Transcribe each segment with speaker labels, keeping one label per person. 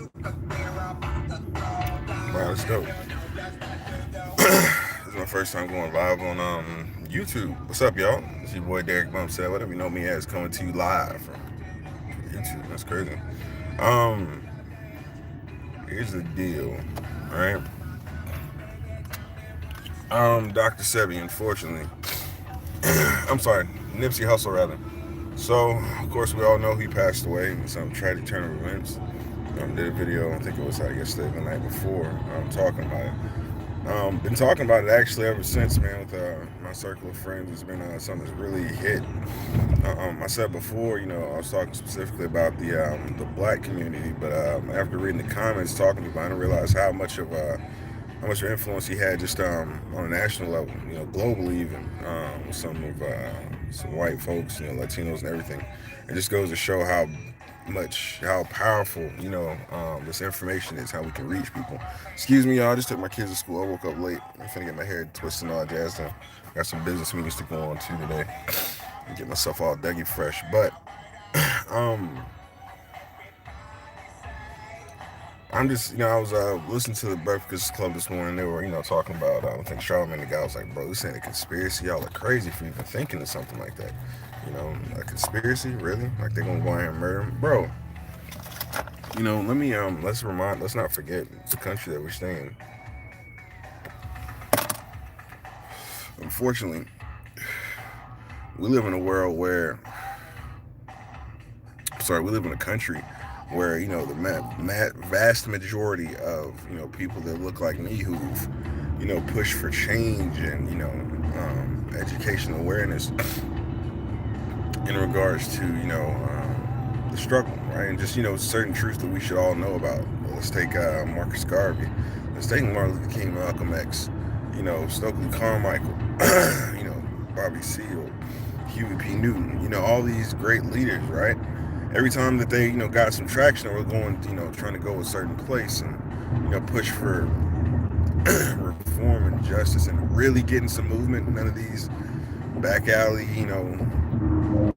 Speaker 1: Wow, that's dope. This is my first time going live on YouTube. What's up, y'all? It's your boy Derek Bumstead, whatever you know me as, coming to you live from YouTube. That's crazy. Um, Here's the deal, right? Dr. Sebi, unfortunately, I'm sorry, Nipsey Hussle rather. So, of course, we all know he passed away in some tragic turn of events. Did a video, I think it was yesterday, the night before, talking about it. Been talking about it actually ever since, man. With my circle of friends, it's been something that's really hit. I said before, I was talking specifically about the black community, but after reading the comments talking about it, I didn't realize how much influence he had just on a national level, globally even, with some white folks, Latinos and everything. It just goes to show how powerful, this information is, how we can reach people. Excuse me, y'all. I just took my kids to school. I woke up late. I'm finna get my hair twisted and all that jazz done. Got some business meetings to go on too today. And get myself all Dougie fresh. But um, I'm just, I was listening to the Breakfast Club this morning. They were, talking about, I think Charlamagne the guy was like, bro, this ain't a conspiracy. Y'all are crazy for even thinking of something like that. A conspiracy, really? Like they're gonna go out here and murder him, bro. Let's not forget the country that we're staying in. Unfortunately, we live in a world where, we live in a country where, the vast majority of, people that look like me who've, pushed for change and, educational awareness in regards to, the struggle, right? And just, certain truths that we should all know about. Let's take Marcus Garvey. Let's take Martin Luther King, Malcolm X, Stokely Carmichael, Bobby Seale, Huey P. Newton, all these great leaders, right? Every time that they, got some traction or were going, trying to go a certain place and, push for reform and justice and really getting some movement, none of these back alley,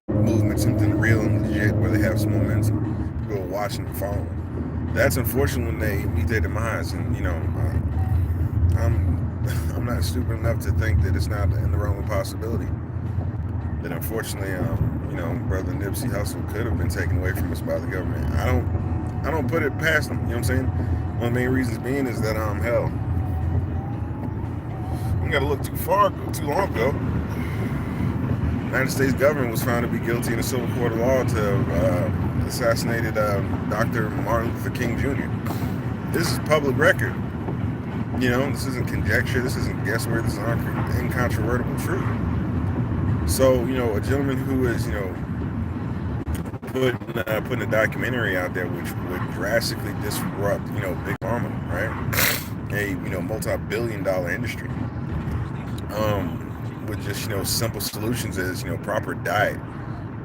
Speaker 1: movements, something real and legit where they have some momentum, people are watching and following. That's unfortunate when they meet their demise, and I'm not stupid enough to think that it's not in the realm of possibility that unfortunately, brother Nipsey Hussle could have been taken away from us by the government. I don't put it past them. You know what I'm saying? One of the main reasons being is that hell, we got to look too long ago. The United States government was found to be guilty in a civil court of law to have assassinated Dr. Martin Luther King Jr. This is public record. This isn't conjecture. This isn't guesswork. This is incontrovertible truth. So, a gentleman who is, putting a documentary out there which would drastically disrupt, big pharma, right? A, multi-billion-dollar industry. With just, simple solutions as, proper diet,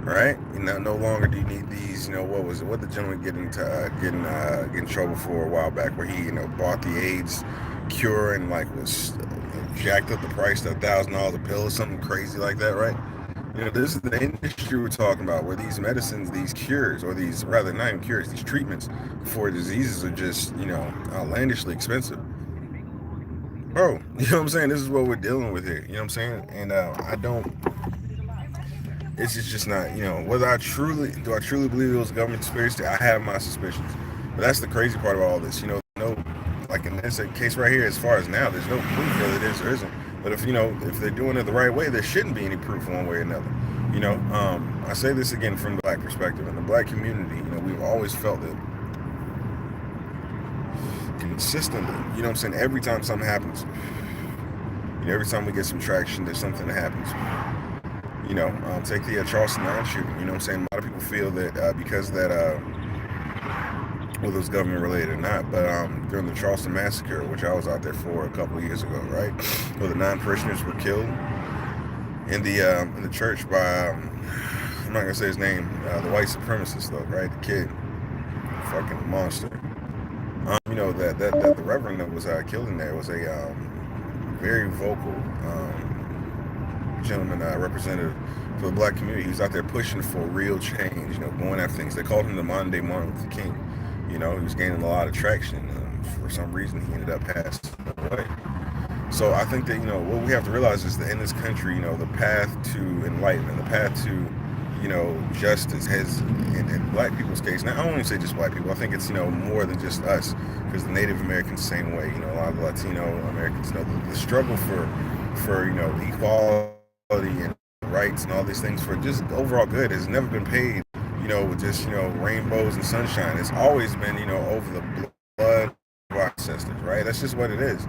Speaker 1: right? No longer do you need these, what the gentleman get in trouble for a while back, where he, bought the AIDS cure and was jacked up the price to $1,000 a pill or something crazy like that, right? This is the industry we're talking about, where these medicines, these cures, or these, rather not even cures, these treatments for diseases are just, outlandishly expensive. Bro, you know what I'm saying? This is what we're dealing with here, you know what I'm saying? And it's just not, whether I truly believe it was a government conspiracy, I have my suspicions. But that's the crazy part about all this, like in this case right here, as far as now, there's no proof whether it is or isn't. But if they're doing it the right way, there shouldn't be any proof one way or another. I say this again from the black perspective. In the black community, we've always felt that consistently, what I'm saying, every time something happens, every time we get some traction, there's something that happens. Take the Charleston 9 shooting. What I'm saying? A lot of people feel that because that whether it was government related or not, but during the Charleston massacre, which I was out there for a couple of years ago, right, where the 9 parishioners were killed in the church by I'm not gonna say his name, the white supremacist though, right, the kid, fucking monster. That the reverend that was killed in there was a very vocal gentleman, representative for the black community. He was out there pushing for real change, going after things. They called him the modern day Martin Luther King. You know, he was gaining a lot of traction. For some reason, he ended up passing away. So I think that, what we have to realize is that in this country, the path to enlightenment, the path to, justice has, in black people's case, now I don't even say just black people, I think it's, more than just us, because the Native Americans, same way, a lot of the Latino Americans, the struggle for, equality and rights and all these things for just overall good has never been paid, with just, rainbows and sunshine. It's always been, over the blood of our ancestors, right? That's just what it is.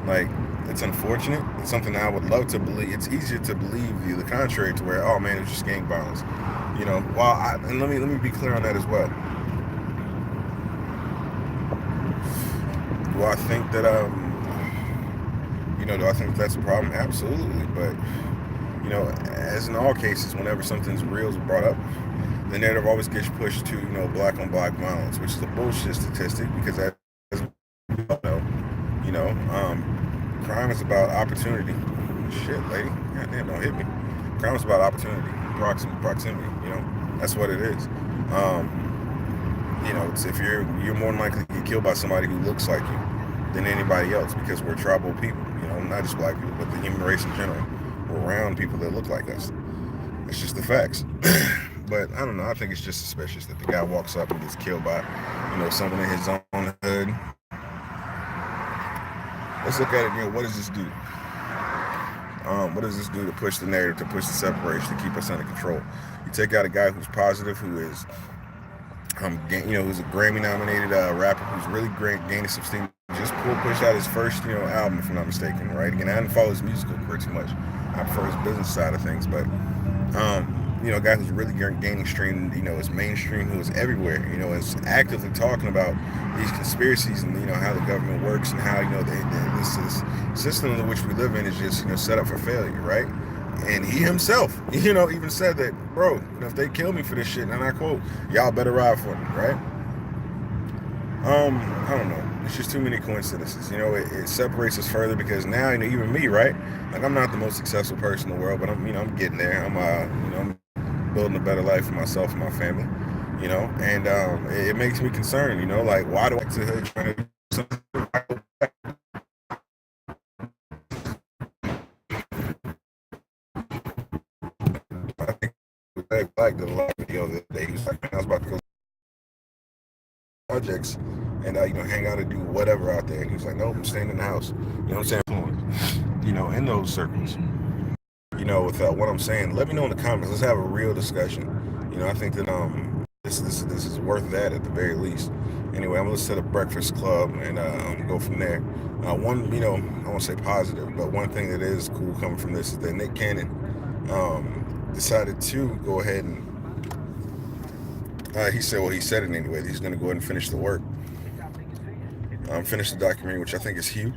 Speaker 1: Like, it's unfortunate. It's something I would love to believe. It's easier to believe the contrary to where, oh man, it's just gang violence. And let me be clear on that as well. Do I think that do I think that's a problem? Absolutely. But as in all cases, whenever something's real is brought up, the narrative always gets pushed to black on black violence, which is a bullshit statistic because as we all know, crime is about opportunity. Shit, lady. Goddamn, don't hit me. Crime is about opportunity, proximity. That's what it is. It's if you're more than likely to get killed by somebody who looks like you than anybody else because we're tribal people. Not just black people, but the human race in general. We're around people that look like us. It's just the facts. But I don't know. I think it's just suspicious that the guy walks up and gets killed by, someone in his own hood. Let's look at it. What does this do? What does this do to push the narrative, to push the separation, to keep us under control? You take out a guy who's positive, who is, who's a Grammy-nominated rapper who's really gaining some steam. Just pushed out his first, album, if I'm not mistaken, right? Again, I didn't follow his musical career too much. I prefer his business side of things, but a guy who's really gaining stream, is mainstream, who is everywhere, is actively talking about these conspiracies and, how the government works and how, this system in which we live in is just, set up for failure, right? And he himself, even said that, bro, if they kill me for this shit, and I quote, y'all better ride for me, right? I don't know. It's just too many coincidences. It separates us further because now, even me, right? Like, I'm not the most successful person in the world, but I'm getting there. I'm building a better life for myself and my family, and it makes me concerned, like, why do I to her trying to do something? I think like the live video the other day, he was like, man, I was about to go projects and hang out and do whatever out there, and he was like, nope, I'm staying in the house. You know what I'm saying? In those circles. With what I'm saying, let me know in the comments. Let's have a real discussion. I think that this is worth that at the very least. Anyway, I'm gonna listen to the Breakfast Club and go from there. One, I won't say positive, but one thing that is cool coming from this is that Nick Cannon decided to go ahead and he said it anyway. That he's gonna go ahead and finish the work, finish the documentary, which I think is huge.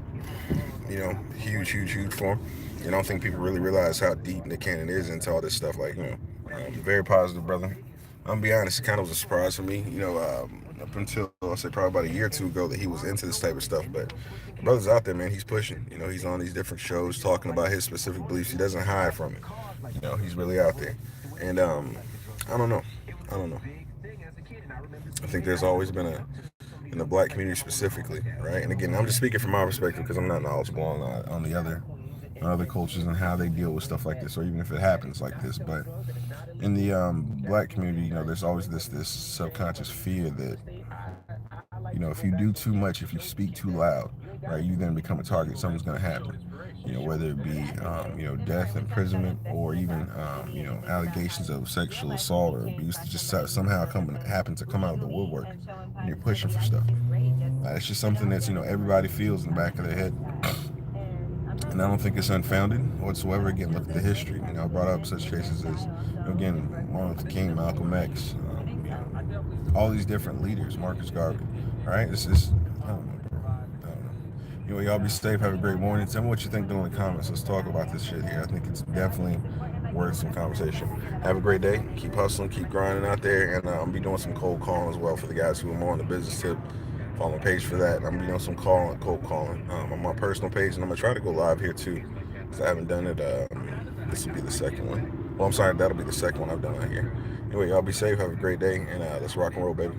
Speaker 1: Huge for him. I don't think people really realize how deep Nick Cannon is into all this stuff. Like, very positive brother. I'm gonna be honest, it kind of was a surprise for me, up until, I'll say, probably about a year or two ago that he was into this type of stuff. But the brother's out there, man. He's pushing. He's on these different shows talking about his specific beliefs. He doesn't hide from it. He's really out there. And I don't know. I think there's always been in the black community specifically, right? And again, I'm just speaking from my perspective because I'm not knowledgeable on the other cultures and how they deal with stuff like this, or even if it happens like this. But in the black community, there's always this subconscious fear that, if you do too much, if you speak too loud, right, you then become a target. Something's going to happen. Whether it be death, imprisonment, or even allegations of sexual assault or abuse that just somehow happen to come out of the woodwork when you're pushing for stuff. It's just something that's everybody feels in the back of their head. And I don't think it's unfounded whatsoever. Again, look at the history. I brought up such cases as, again, Martin Luther King, Malcolm X, all these different leaders, Marcus Garvey. All right, this is, I don't know, bro. I don't know. Y'all be safe. Have a great morning. Tell me what you think down in the comments. Let's talk about this shit here. I think it's definitely worth some conversation. Have a great day. Keep hustling. Keep grinding out there. And I'll be doing some cold calling as well for the guys who are more on the business tip. Follow my page for that. I'm doing some cold calling on my personal page, and I'm gonna try to go live here too, because I haven't done it. This will be the second one. Well, I'm sorry, that'll be the second one I've done out here. Anyway, y'all be safe. Have a great day, and let's rock and roll, baby.